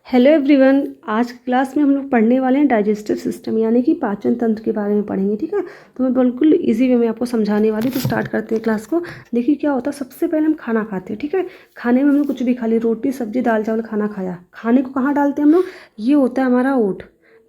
Hello everyone. आज की class में हम लोग पढ़ने वाले हैं डाइजेस्टिव सिस्टम यानी कि पाचन तंत्र के बारे में पढ़ेंगे। ठीक है, तो मैं बिल्कुल इजी वे में आपको समझाने वाली हूँ। तो स्टार्ट करते हैं क्लास को। देखिए क्या होता है, सबसे पहले हम खाना खाते हैं। ठीक है, खाने में हम लोग कुछ भी खा लिए, रोटी सब्जी दाल चावल खाना खाया। खाने को कहाँ डालते हैं हम लोग? ये होता है हमारा ओट,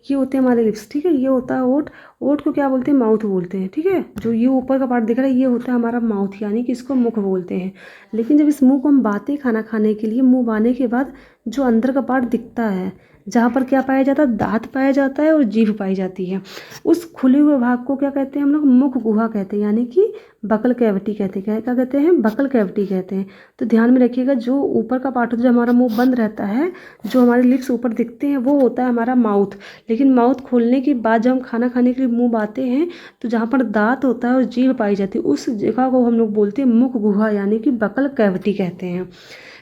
ये होते हैं हमारे लिप्स। ठीक है, ये होता है ओट। ओट को क्या बोलते हैं? माउथ बोलते हैं। ठीक है, जो ये ऊपर का पार्ट दिख रहा है ये होता है हमारा माउथ यानी कि इसको मुख बोलते हैं। लेकिन जब इस मुंह को हम बातें खाना खाने के लिए मुंह बांधने के बाद जो अंदर का पार्ट दिखता है, जहाँ पर क्या पाया जाता है? दांत पाया जाता है और जीभ पाई जाती है। उस खुले हुए भाग को क्या कहते हैं हम लोग? मुख गुहा कहते हैं यानी कि बकल कैविटी कहते हैं। क्या कहते हैं? बकल कैविटी कहते हैं। तो ध्यान में रखिएगा, जो ऊपर का पार्ट होता है, जो हमारा मुंह बंद रहता है, जो हमारे लिप्स ऊपर दिखते हैं, वो होता है हमारा माउथ। लेकिन माउथ खोलने के बाद जब हम खाना खाने के लिए मुंह बाते हैं तो जहाँ पर दांत होता है और जीभ पाई जाती है, उस जगह को हम लोग बोलते हैं मुख गुहा यानी कि बकल कैविटी कहते हैं।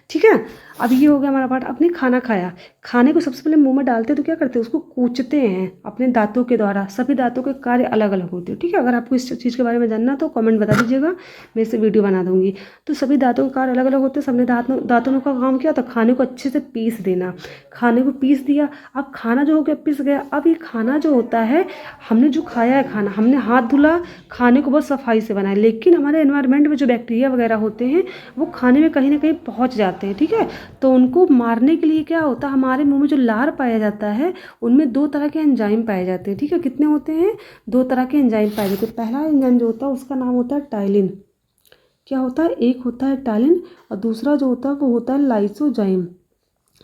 ठीक है, अब ये हो गया हमारा पार्ट। आपने खाना खाया, खाने को सबसे पहले मुंह में डालते हैं तो क्या करते हैं? उसको कूचते हैं अपने दांतों के द्वारा। सभी दांतों के कार्य अलग अलग होते हैं। ठीक है, अगर आपको इस चीज़ के बारे में जानना तो कमेंट बता दीजिएगा, मैं इससे वीडियो बना दूंगी। तो सभी दांतों के कार्य अलग अलग होते हैं। सबने दांतों का काम किया तो खाने को अच्छे से पीस देना। खाने को पीस दिया, अब खाना जो हो गया पिस गया। अब ये खाना जो होता है, हमने जो खाया है खाना, हमने हाथ धुला, खाने को बहुत सफाई से बनाया, लेकिन हमारे एनवायरनमेंट में जो बैक्टीरिया वगैरह होते हैं वो खाने में कहीं ना कहीं पहुंच जाते हैं। ठीक है, तो उनको मारने के लिए क्या होता है, हमारे मुंह में जो लार पाया जाता है उनमें दो तरह के एंजाइम पाए जाते हैं। ठीक है, कितने होते हैं? दो तरह के एंजाइम पाए जाते हैं। पहला एंजाइम जो होता है उसका नाम होता है टाइलिन। क्या होता है? एक होता है टाइलिन और दूसरा जो होता है वो होता है लाइसोजाइम।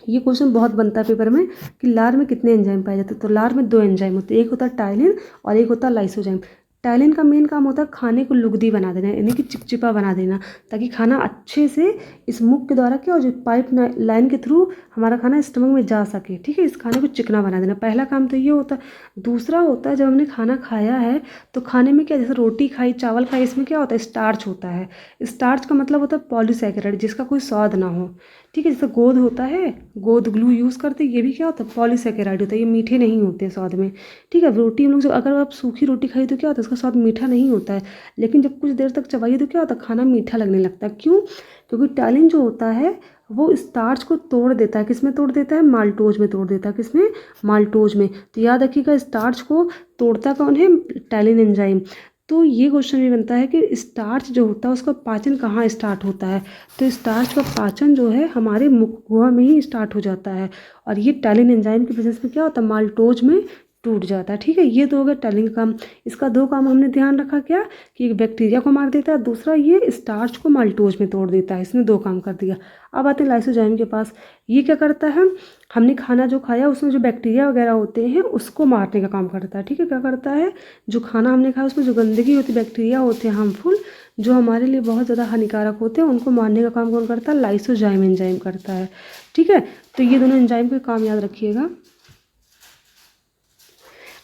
ये क्वेश्चन बहुत बनता है पेपर में कि लार में कितने एंजाइम पाए जाते हैं। तो लार में दो एंजाइम होते हैं, एक होता है टाइलिन और एक होता है लाइसोजाइम। टाइलिन का मेन काम होता है खाने को लुगदी बना देना यानी कि चिपचिपा बना देना, ताकि खाना अच्छे से इस मुख के द्वारा क्या हो जाए, पाइप लाइन के थ्रू हमारा खाना स्टमक में जा सके। ठीक है, इस खाने को चिकना बना देना, पहला काम तो ये होता है। दूसरा होता है जब हमने खाना खाया है तो खाने में क्या, जैसे रोटी खाई चावल खाई, इसमें क्या होता है? स्टार्च होता है। स्टार्च का मतलब होता है पॉलीसैकेराइड, जिसका कोई स्वाद ना हो। ठीक है, जैसे गोंद होता है, गोंद ग्लू यूज़ करते हैं, ये भी क्या होता है? पॉलीसैकेराइड होता है। ये मीठे नहीं होते हैं स्वाद में। ठीक है, रोटी हम लोग जो, अगर आप सूखी रोटी खाई तो क्या होता है? उसका स्वाद मीठा नहीं होता है, लेकिन जब कुछ देर तक चबाइए तो क्या होता है? खाना मीठा लगने लगता है। क्यों? क्योंकि टैलिन जो होता है वो स्टार्च को तोड़ देता है। किसमें तोड़ देता है? माल्टोज में तोड़ देता है। किसमें? माल्टोज में। तो याद रखिएगा, स्टार्च को तोड़ता कौन है? Ptyalin enzyme. तो ये क्वेश्चन भी बनता है कि स्टार्च जो होता है उसका पाचन कहाँ स्टार्ट होता है? तो स्टार्च का पाचन जो है हमारे मुख गुहा में ही स्टार्ट हो जाता है, और ये टैलिन एंजाइम की वजह से क्या होता है? माल्टोज में टूट जाता है। ठीक है, ये तो हो गया टैलिन का काम। इसका दो काम हमने ध्यान रखा, क्या कि एक बैक्टीरिया को मार देता है, दूसरा ये स्टार्च को माल्टोज में तोड़ देता है। इसने दो काम कर दिया। अब आते हैं लाइसोजाइम के पास। ये क्या करता है? हमने खाना जो खाया उसमें जो बैक्टीरिया वगैरह होते हैं उसको मारने का काम करता है। ठीक है, क्या करता है? जो खाना हमने खाया उसमें जो गंदगी होती है, बैक्टीरिया होते हैं हार्मफुल, जो हमारे लिए बहुत ज़्यादा हानिकारक होते हैं, उनको मारने का काम कौन करता है? लाइसोजाइम एंजाइम करता है। ठीक है, तो ये दोनों एंजाइम के काम याद रखिएगा।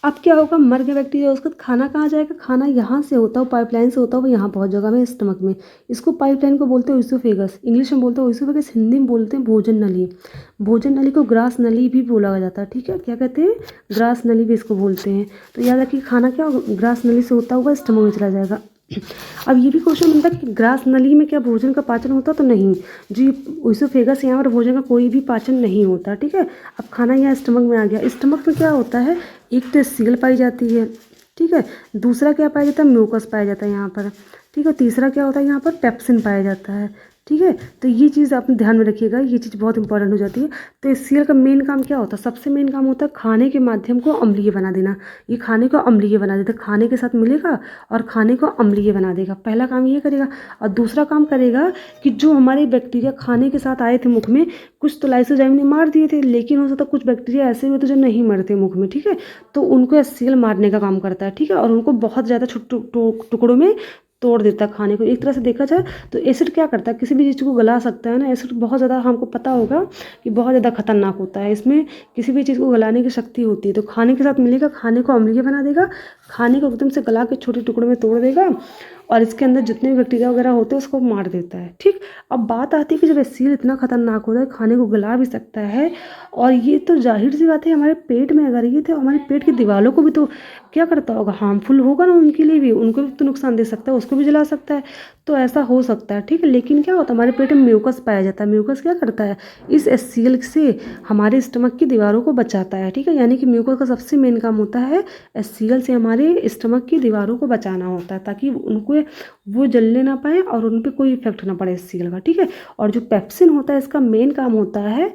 अब क्या होगा? मर गया बैक्टीरिया, उसका खाना कहाँ जाएगा? खाना यहाँ से होता है, पाइपलाइन से होता है, वो यहाँ पहुँच जाएगा हमें स्टमक में। इसको पाइपलाइन को बोलते हैं ओइसोफेगस, इंग्लिश में बोलते हैं ओइसोफेगस, हिंदी में बोलते हैं भोजन नली। भोजन नली को ग्रास नली भी बोला जाता है। ठीक है, क्या कहते हैं? ग्रास नली भी इसको बोलते हैं। तो याद रखिए, खाना क्या होगा? ग्रास नली से होता होगा, स्टमक में चला जाएगा। अब ये भी क्वेश्चन बनता है कि ग्रास नली में क्या भोजन का पाचन होता? तो नहीं, जो ओइसोफेगस यहाँ पर भोजन का कोई भी पाचन नहीं होता। ठीक है, अब खाना यहाँ स्टमक में आ गया। स्टमक में क्या होता है? एक तो सील पाई जाती है। ठीक है, दूसरा क्या पाया जाता है? म्यूकस पाया जाता है यहाँ पर। ठीक है, तीसरा क्या होता है? यहाँ पर पेप्सिन पाया जाता है। ठीक है, तो ये चीज़ आप ध्यान में रखिएगा, ये चीज़ बहुत इंपॉर्टेंट हो जाती है। तो इस सील का मेन काम क्या होता है? सबसे मेन काम होता है खाने के माध्यम को अम्लीय बना देना। ये खाने को अम्लीय बना देता है, खाने के साथ मिलेगा और खाने को अम्लीय बना देगा। पहला काम ये करेगा, और दूसरा काम करेगा कि जो हमारे बैक्टीरिया खाने के साथ आए थे मुख में, कुछ तो लाइसोजाइम ने मार दिए थे, लेकिन हो सकता है कुछ बैक्टीरिया ऐसे हुए थे जो नहीं मरते मुख में। ठीक है, तो उनको सील मारने का काम करता है। ठीक है, और उनको बहुत ज़्यादा छोटे टुकड़ों में तोड़ देता है खाने को। एक तरह से देखा जाए तो एसिड क्या करता है? किसी भी चीज़ को गला सकता है ना। एसिड बहुत ज़्यादा, हमको पता होगा कि बहुत ज़्यादा खतरनाक होता है, इसमें किसी भी चीज़ को गलाने की शक्ति होती है। तो खाने के साथ मिलेगा, खाने को अम्लीय बना देगा, खाने को एकदम से गला के छोटे टुकड़ों में तोड़ देगा, और इसके अंदर जितने भी बैक्टीरिया वगैरह होते हैं उसको मार देता है। ठीक, अब बात आती है कि जब HCl इतना खतरनाक होता है, खाने को गला भी सकता है, और ये तो जाहिर सी बात है हमारे पेट में अगर ये तो हमारे पेट की दीवारों को भी तो क्या करता होगा, हार्मफुल होगा ना उनके लिए भी, उनको भी तो नुकसान दे सकता है, उसको भी जला सकता है। तो ऐसा हो सकता है। ठीक है, लेकिन क्या होता है हमारे पेट में म्यूकस पाया जाता है। म्यूकस क्या करता है, इस HCl से हमारे स्टमक की दीवारों को बचाता है। ठीक है, यानी कि म्यूकस का सबसे मेन काम होता है HCl से हमारे स्टमक की दीवारों को बचाना होता है, ताकि उनको वो जलने ना पाए और उन पर कोई इफेक्ट ना पड़े HCl का। ठीक है, और जो पेप्सिन होता है इसका मेन काम होता है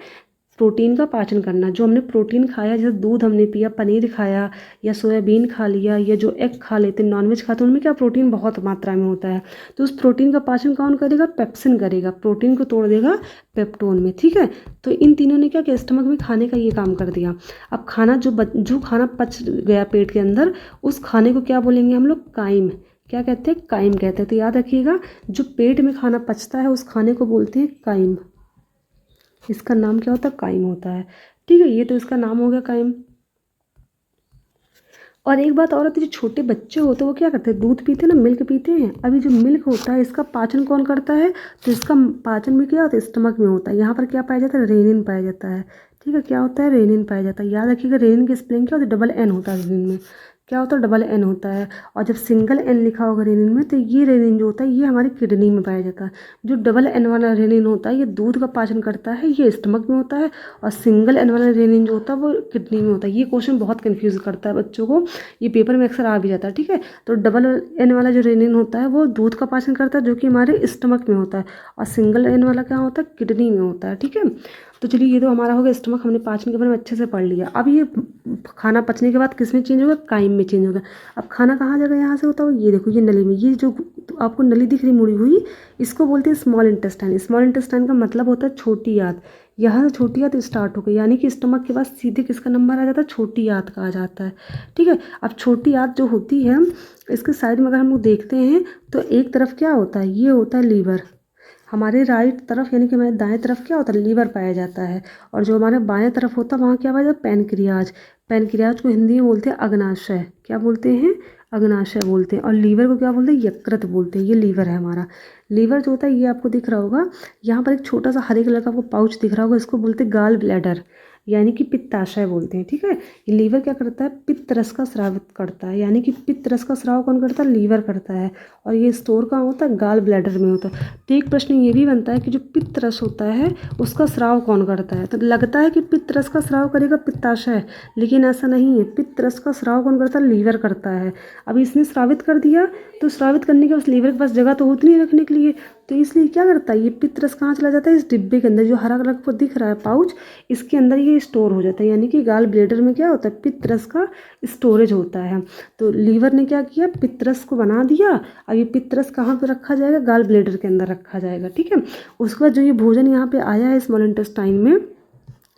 प्रोटीन का पाचन करना। जो हमने प्रोटीन खाया, जैसे दूध हमने पिया, पनीर खाया, या सोयाबीन खा लिया, या जो एग खा लेते हैं, नॉनवेज खाते हैं, उनमें क्या प्रोटीन बहुत मात्रा में होता है। तो उस प्रोटीन का पाचन कौन करेगा, पेप्सिन करेगा, प्रोटीन को तोड़ देगा पेप्टोन में। ठीक है, तो इन तीनों ने क्या किया, स्टमक में खाने का ये काम कर दिया। अब खाना जो खाना पच गया पेट के अंदर, उस खाने को क्या बोलेंगे हम लोग, काइम। क्या कहते हैं, काइम कहते हैं। तो याद रखिएगा, जो पेट में खाना पचता है उस खाने को बोलते हैं काइम। इसका नाम क्या होता है, काइम होता है। ठीक है, ये तो इसका नाम हो गया काइम। और एक बात और होती है, जो छोटे बच्चे होते हैं वो क्या करते हैं, दूध पीते हैं ना, मिल्क पीते हैं। अभी जो मिल्क होता है इसका पाचन कौन करता है, तो इसका पाचन भी क्या होता है, स्टमक में होता है। यहाँ पर क्या पाया जाता है, रेनिन पाया जाता है। ठीक है, क्या होता है, रेनिन पाया जाता है। याद रखिएगा, रेनिन की स्पेलिंग क्या होती है, डबल एन होता है रेनिन में। क्या होता है, डबल एन होता है। और जब सिंगल एन लिखा होगा रेनिन में, तो ये रेनिन जो होता है ये हमारी किडनी में पाया जाता है। जो डबल एन वाला रेनिन होता है ये दूध का पाचन करता है, ये स्टमक में होता है। और सिंगल एन वाला रेनिन जो होता है वो किडनी में होता है। ये क्वेश्चन बहुत कंफ्यूज करता है बच्चों को, ये पेपर में अक्सर आ भी जाता है। ठीक है, तो डबल एन वाला जो रेनिन होता है वो दूध का पाचन करता है, जो कि हमारे स्टमक में होता है। और सिंगल एन वाला क्या होता है, किडनी में होता है। ठीक है, तो चलिए ये तो हमारा हो गया स्टमक, हमने पाचन के बारे में अच्छे से पढ़ लिया। अब ये खाना पचने के बाद किस में चेंज होगा, काइम में चेंज होगा। अब खाना कहाँ जाएगा, यहाँ से होता है ये देखो, ये नली में, ये जो आपको नली दिख रही मुड़ी हुई, इसको बोलते हैं स्मॉल इंटेस्टाइन। स्मॉल इंटेस्टाइन का मतलब होता है छोटी आंत। यहाँ से छोटी आंत स्टार्ट हो गई, यानी कि स्टमक के बाद सीधे किसका नंबर आ जाता है, छोटी आंत का आ जाता है। ठीक है, अब छोटी आंत जो होती है, इसके साइड में अगर हम लोग देखते हैं तो एक तरफ क्या होता है, ये होता है लीवर। हमारे राइट तरफ यानी कि हमारे दाएं तरफ क्या होता है, लीवर पाया जाता है। और जो हमारे बाएं तरफ होता है वहाँ क्या पाया जाता है, पैनक्रियाज। पैनक्रियाज को हिंदी में बोलते हैं अग्नाशय। क्या बोलते हैं, अग्नाशय बोलते हैं। और लीवर को क्या बोलते हैं, यकृत बोलते हैं। ये लीवर है हमारा। लीवर जो होता है ये आपको दिख रहा होगा, यहाँ पर एक छोटा सा हरे कलर का आपको पाउच दिख रहा होगा, इसको बोलते हैं गाल ब्लैडर, यानी कि पित्ताशय बोलते हैं। ठीक है, ये लीवर क्या करता है, पित्त रस का स्रावित करता है, यानी कि पित्त रस का स्राव कौन करता है, लीवर करता है। और ये स्टोर कहाँ होता है, गाल ब्लैडर में होता है। तो एक प्रश्न ये भी बनता है कि जो पित्त रस होता है उसका स्राव कौन करता है। तो लगता है कि पित्त रस का स्राव करेगा पित्ताशय, लेकिन ऐसा नहीं है। पित्त रस का स्राव कौन करता है, लीवर करता है। अब इसने स्रावित कर दिया, तो स्रावित करने के उस लीवर के पास जगह तो होती नहीं रखने के लिए, तो इसलिए क्या करता है, ये पित्त रस कहाँ चला जाता है, इस डिब्बे के अंदर, जो हरा कलर को दिख रहा है पाउच, इसके अंदर ये स्टोर हो जाता है। यानी कि गाल ब्लैडर में क्या होता है, पित्त रस का स्टोरेज होता है। तो लीवर ने क्या किया, पित्त रस को बना दिया। अब ये पित्त रस कहाँ पे रखा जाएगा, गाल ब्लैडर के अंदर रखा जाएगा। ठीक है, उसके बाद जो ये भोजन यहाँ पे आया है स्मॉल इंटेस्टाइन में,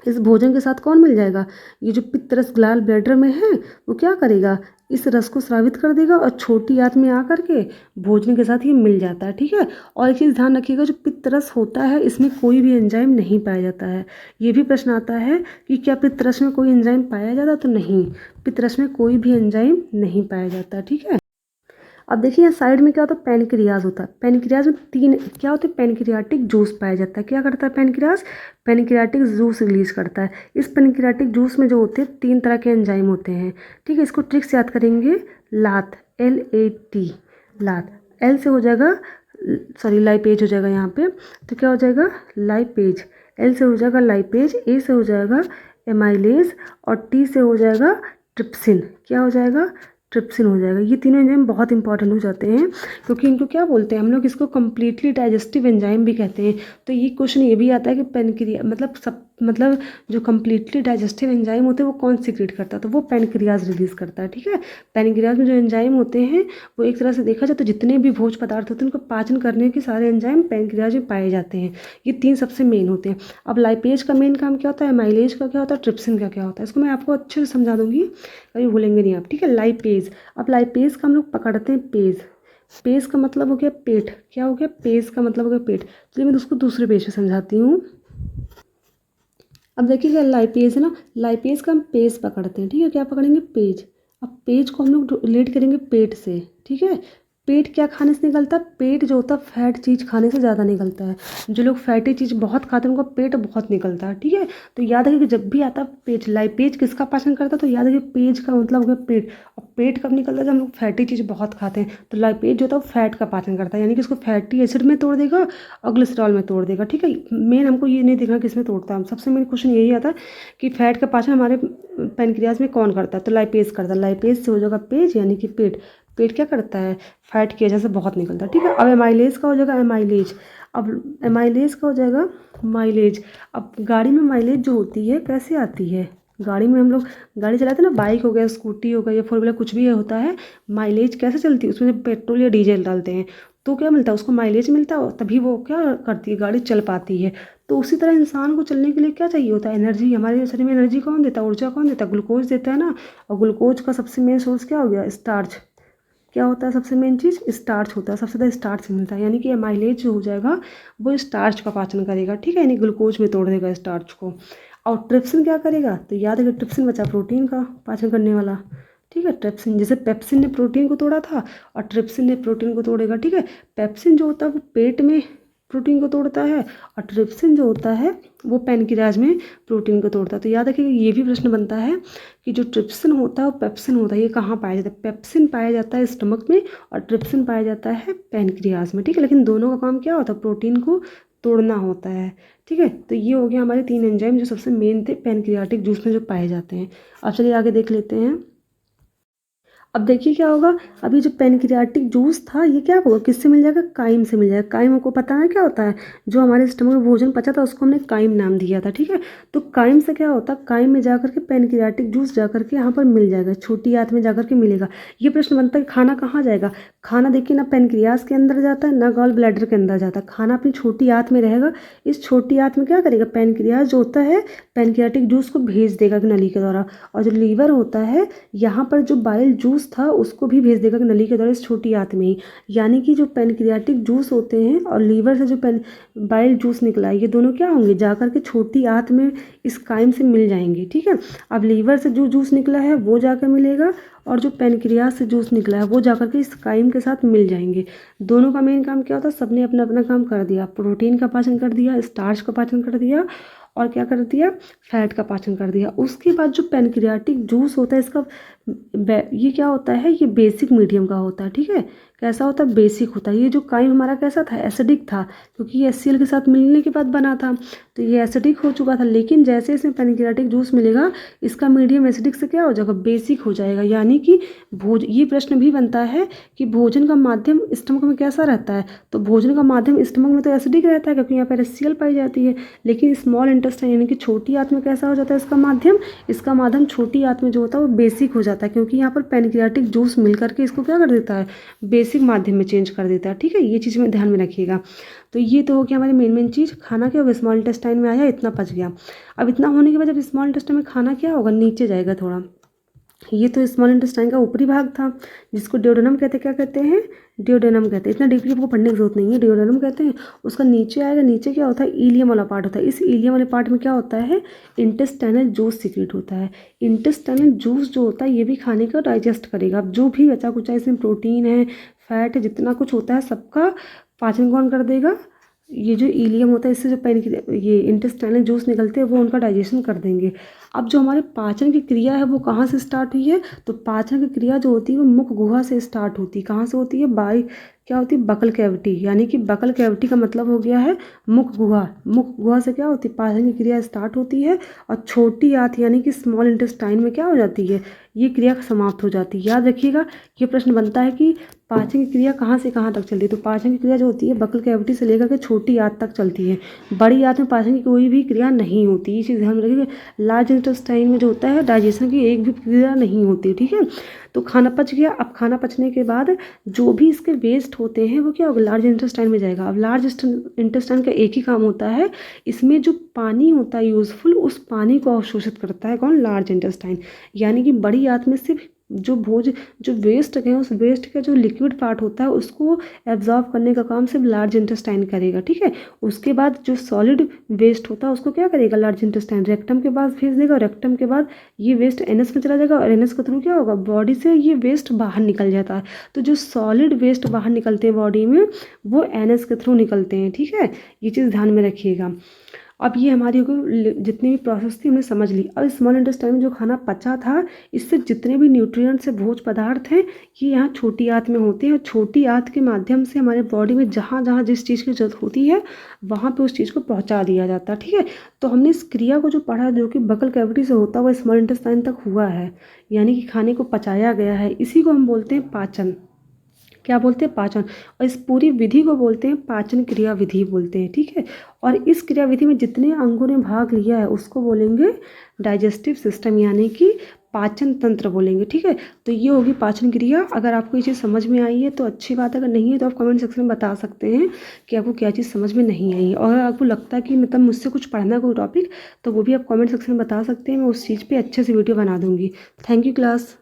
इस भोजन के साथ कौन मिल जाएगा, ये जो पित्त रस गाल ब्लैडर में है वो क्या करेगा, इस रस को स्रावित कर देगा और छोटी आंत में आकर के भोजन के साथ ये मिल जाता है। ठीक है, और एक चीज़ ध्यान रखिएगा, जो पित्त रस होता है इसमें कोई भी एंजाइम नहीं पाया जाता है। ये भी प्रश्न आता है कि क्या पित्त रस में कोई एंजाइम पाया जाता है, तो नहीं, पित्त रस में कोई भी एंजाइम नहीं पाया जाता। ठीक है, अब देखिए यहाँ साइड में क्या होता है, पैनक्रियाज होता है। पैनक्रियाज में तीन क्या होते हैं, पैनक्रियाटिक जूस पाया जाता है। क्या करता है पैनक्रियाज, पैनक्रियाटिक जूस रिलीज करता है। इस पैनक्रियाटिक जूस में जो होते हैं 3 तरह के एंजाइम होते हैं। ठीक है, इसको ट्रिक्स याद करेंगे, लात, LAT, लात, एल से हो जाएगा, सॉरी लाइपेज हो जाएगा यहाँ पे, तो क्या हो जाएगा, लाइपेज। एल से हो जाएगा लाइपेज, ए से हो जाएगा एमाइलेज, और टी से हो जाएगा ट्रिप्सिन। क्या हो जाएगा, ट्रिप्सिन हो जाएगा। ये तीनों एंजाइम बहुत इंपॉर्टेंट हो जाते हैं, क्योंकि इनको क्या बोलते हैं हम लोग, इसको कम्प्लीटली डाइजेस्टिव एंजाइम भी कहते हैं। तो ये क्वेश्चन ये भी आता है कि पैनक्रिया मतलब जो कम्प्लीटली डाइजेस्टिव एंजाइम होते हैं वो कौन सीक्रेट करता है, तो वो पैनक्रियाज रिलीज करता है। ठीक है, पैनक्रियाज में जो एंजाइम होते हैं वो एक तरह से देखा जाए तो जितने भी भोज्य पदार्थ होते हैं उनको पाचन करने के सारे एंजाइम पैनक्रियाज में पाए जाते हैं। ये 3 सबसे मेन होते हैं। अब लाइपेज का मेन काम क्या होता है, माइलेज का क्या होता है, ट्रिप्सिन का क्या होता है, इसको मैं आपको अच्छे से समझा दूंगी, कभी भूलेंगे नहीं आप। ठीक है, लाइपेज, अब लाइपेज का हम लोग पकड़ते हैं पेज। पेज का मतलब हो गया पेट। क्या हो गया, पेज का मतलब हो गया पेट। चलिए मैं उसको दूसरे पेज पे समझाती हूँ। अब देखिएगा लाइपेज है ना, लाइपेज का हम पेज पकड़ते हैं। ठीक है, क्या पकड़ेंगे, पेज। अब पेज को हम लोग रिलेट करेंगे पेट से। ठीक है, पेट क्या खाने से निकलता है? पेट जो होता है फैट चीज़ खाने से ज़्यादा निकलता है। जो लोग फैटी चीज़ बहुत खाते हैं उनका पेट बहुत निकलता है, ठीक है। तो याद रखिए कि जब भी आता है पेज, लाइपेज किसका पाचन करता है? तो याद रखिए पेज का मतलब हो गया पेट। और पेट कब निकलता है? जब हम लोग फैटी चीज़ बहुत खाते हैं। तो लाइपेज जो होता है वो फैट का पाचन करता है, यानी कि उसको फैटी एसिड में तोड़ देगा और ग्लिसरॉल में तोड़ देगा, ठीक है। मेन हमको ये नहीं देखना किस में तोड़ता है। सबसे मेन क्वेश्चन यही आता है कि फैट का पाचन हमारे पैनक्रियाज में कौन करता है? तो लाइपेज करता है। लाइपेज से हो जाएगा पेज, यानी कि पेट। पेट क्या करता है? फैट की वजह से बहुत निकलता है, ठीक है। अब एमाइलेज का हो जाएगा एमाइलेज। अब एमाइलेज का हो जाएगा माइलेज। अब गाड़ी में माइलेज जो होती है कैसे आती है? गाड़ी में हम लोग गाड़ी चलाते हैं ना, बाइक हो गया, स्कूटी हो गया या फोर व्हीलर कुछ भी होता है, माइलेज कैसे चलती है? उसमें पेट्रोल या डीजल डालते हैं तो क्या मिलता है? उसको माइलेज मिलता है, तभी वो क्या करती है? गाड़ी चल पाती है। तो उसी तरह इंसान को चलने के लिए क्या चाहिए होता है? एनर्जी। हमारे शरीर में एनर्जी कौन देता है? ऊर्जा कौन देता है? ग्लूकोज देता है ना। और ग्लूकोज का सबसे मेन सोर्स क्या हो गया? स्टार्च। क्या होता है सबसे मेन चीज़? स्टार्च होता है। सबसे ज़्यादा स्टार्च से मिलता है, यानी कि माइलेज जो हो जाएगा वो स्टार्च का पाचन करेगा, ठीक है, यानी ग्लूकोज में तोड़ देगा स्टार्च को। और ट्रिप्सिन क्या करेगा? तो याद है कि ट्रिप्सिन बचा प्रोटीन का पाचन करने वाला, ठीक है। ट्रिप्सिन, जैसे पेप्सिन ने प्रोटीन को तोड़ा था और ट्रिप्सिन ने प्रोटीन को तोड़ेगा, ठीक है। पेप्सिन जो होता है वो पेट में प्रोटीन को तोड़ता है और ट्रिप्सिन जो होता है वो पैनक्रियाज में प्रोटीन को तोड़ता है। तो याद रखिए ये भी प्रश्न बनता है कि जो ट्रिप्सिन होता है और पेप्सिन होता है ये कहाँ पाया जाता है? पेप्सिन पाया जाता है स्टमक में और ट्रिप्सिन पाया जाता है पैनक्रियाज में, ठीक है। लेकिन दोनों का काम क्या होता है? प्रोटीन को तोड़ना होता है, ठीक है। तो ये हो गया हमारे 3 एंजाइम जो सबसे मेन थे पैनक्रियाटिक जूस में जो पाए जाते हैं। अब चलिए आगे देख लेते हैं। अब देखिए क्या होगा, अभी जो पैनक्रियाटिक जूस था ये क्या होगा? किससे मिल जाएगा? काइम से मिल जाएगा। काइम हमको पता है क्या होता है? जो हमारे स्टमक में भोजन पचा था उसको हमने काइम नाम दिया था, ठीक है। तो काइम से क्या होता है? काइम में जाकर के पैनक्रियाटिक जूस जाकर के यहाँ पर मिल जाएगा, छोटी आंत में जाकर के मिलेगा। ये प्रश्न बनता है खाना कहाँ जाएगा? खाना देखिए ना पैनक्रियाज के अंदर जाता है ना गॉल ब्लैडर के अंदर जाता है। खाना अपनी छोटी आंत में रहेगा। इस छोटी आंत में क्या करेगा? पैनक्रियाज जो होता है पैनक्रियाटिक जूस को भेज देगा नली के द्वारा। और जो लीवर होता है यहाँ पर जो बाइल जूस था उसको भी भेज देगा नली के द्वारा इस छोटी आंत में ही। यानी कि जो पैनक्रियाटिक जूस होते हैं और लीवर से जो बाइल जूस निकला है ये दोनों क्या होंगे? जाकर के छोटी आंत में इस काइम से मिल जाएंगे, ठीक है। अब लीवर से जो जूस निकला है वो जाकर मिलेगा और जो पैनक्रियाज से जूस निकला है वो जाकर के इस काइम के साथ मिल जाएंगे। दोनों का मेन काम क्या होता है? सबने अपना अपना काम कर दिया। प्रोटीन का पाचन कर दिया, स्टार्च का पाचन कर दिया और क्या कर दिया? फैट का पाचन कर दिया। उसके बाद जो पैनक्रियाटिक जूस होता है इसका ये क्या होता है? ये बेसिक मीडियम का होता है, ठीक है। कैसा होता है? बेसिक होता है। ये जो काइम हमारा कैसा था? एसिडिक था, क्योंकि ये HCl के साथ मिलने के बाद बना था तो ये एसिडिक हो चुका था। लेकिन जैसे इसमें पैनक्रियाटिक जूस मिलेगा इसका मीडियम एसिडिक से क्या हो जाएगा? बेसिक हो जाएगा। यानी कि ये प्रश्न भी बनता है कि भोजन का माध्यम स्टमक में कैसा रहता है? तो भोजन का माध्यम स्टमक में तो एसिडिक रहता है क्योंकि यहाँ पर HCl पाई जाती है। लेकिन स्मॉल इंटेस्टाइन यानी कि छोटी आंत में कैसा हो जाता है इसका माध्यम? इसका माध्यम छोटी आंत में जो होता है वो बेसिक हो जाता है, क्योंकि यहाँ पर पैनक्रियाटिक जूस मिल करके इसको क्या कर देता है? बेसिक माध्यम में चेंज कर देता है, ठीक है। ये चीज़ में ध्यान में रखिएगा। तो ये तो हो गया हमारी मेन चीज़। खाना क्या होगा? स्मॉल इंटेस्टाइन में आया, इतना पच गया। अब इतना होने के बाद जब स्मॉल इंटेस्टाइन में खाना क्या होगा? नीचे जाएगा थोड़ा। ये तो स्मॉल इंटेस्टाइन का ऊपरी भाग था जिसको ड्यूडेनम कहते हैं। क्या कहते हैं? ड्यूडेनम कहते हैं। इतना डीपली आपको पढ़ने की जरूरत नहीं है, ड्यूडेनम कहते हैं। उसका नीचे आएगा। नीचे क्या होता है? इलियम वाला पार्ट होता है। इस इलियम वाले पार्ट में क्या होता है? इंटेस्टाइनल जूस सीक्रेट होता है। इंटेस्टाइनल जूस जो होता है ये भी खाने का डाइजेस्ट करेगा। अब जो भी बचा कुचा इसमें प्रोटीन है, फैट है, जितना कुछ होता है सबका पाचन कौन कर देगा? ये जो इलियम होता है इससे जो ये इंटेस्टाइनल जूस निकलते हैं वो उनका डाइजेशन कर देंगे। अब जो हमारे पाचन की क्रिया है वो कहाँ से स्टार्ट हुई है? तो पाचन की क्रिया जो होती है वो मुख गुहा से स्टार्ट होती है। कहाँ से होती है? क्या होती है? Buccal cavity. यानी कि बकल कैविटी का मतलब हो गया है मुख गुहा। मुख गुहा से क्या होती है? पाचन की क्रिया स्टार्ट होती है और छोटी आंत यानी कि स्मॉल इंटेस्टाइन में क्या हो जाती है? ये क्रिया समाप्त हो जाती है। याद रखिएगा ये प्रश्न बनता है कि पाचन की क्रिया कहाँ से कहाँ तक चलती है? तो पाचन की क्रिया जो होती है बकल कैविटी से लेकर के छोटी आंत तक चलती है। बड़ी आंत में पाचन की कोई भी क्रिया नहीं होती। ये चीज़ ध्यान रखिएगा। लार्ज इंटेस्टाइन में जो होता है डाइजेशन की एक भी क्रिया नहीं होती, ठीक है। तो खाना पच गया। अब खाना पचने के बाद जो भी इसके वेस्ट होते हैं वो क्या होगा? लार्ज इंटेस्टाइन में जाएगा। अब लार्ज इंटेस्टाइन का एक ही काम होता है, इसमें जो पानी होता है यूजफुल उस पानी को अवशोषित करता है। कौन? Large intestine. यानी कि बड़ी आंत में सिर्फ जो वेस्ट है उस वेस्ट का जो लिक्विड पार्ट होता है उसको एब्जॉर्ब करने का काम सिर्फ लार्ज इंटेस्टाइन करेगा, ठीक है। उसके बाद जो सॉलिड वेस्ट होता है उसको क्या करेगा, लार्ज इंटेस्टाइन रेक्टम के पास भेज देगा, और रेक्टम के बाद ये वेस्ट एनएस में चला जाएगा, और एनएस के थ्रू क्या होगा, बॉडी से ये वेस्ट बाहर निकल जाता है। तो जो सॉलिड वेस्ट बाहर निकलते हैं बॉडी में वो एनएस के थ्रू निकलते हैं, ठीक है। ये चीज़ ध्यान में रखिएगा। अब ये हमारी हो गई जितनी भी प्रोसेस थी हमने समझ ली। अब स्मॉल इंटेस्टाइन में जो खाना पचा था इससे जितने भी न्यूट्रिएंट्स से भोज्य पदार्थ हैं ये यहाँ छोटी आंत में होते हैं, और छोटी आंत के माध्यम से हमारे बॉडी में जहाँ जहाँ जिस चीज़ की जरूरत होती है वहाँ पे उस चीज़ को पहुँचा दिया जाता है, ठीक है। तो हमने इस क्रिया को जो पढ़ा जो कि बकल कैविटी से होता हुआ स्मॉल इंटेस्टाइन तक हुआ है, यानी कि खाने को पचाया गया है, इसी को हम बोलते हैं पाचन। क्या बोलते हैं, पाचन। और इस पूरी विधि को बोलते हैं पाचन क्रिया विधि बोलते हैं, ठीक है। और इस क्रिया विधि में जितने अंगों ने भाग लिया है उसको बोलेंगे डाइजेस्टिव सिस्टम, यानी कि पाचन तंत्र बोलेंगे, ठीक है। तो ये होगी पाचन क्रिया। अगर आपको ये चीज़ समझ में आई है तो अच्छी बात है, अगर नहीं है तो आप कमेंट सेक्शन में बता सकते हैं कि आपको क्या चीज़ समझ में नहीं आई है। और अगर आपको लगता है कि मतलब मुझसे कुछ पढ़ना है कोई टॉपिक तो वो भी आप कमेंट सेक्शन में बता सकते हैं, मैं उस चीज़ पर अच्छे से वीडियो बना दूँगी। Thank you class.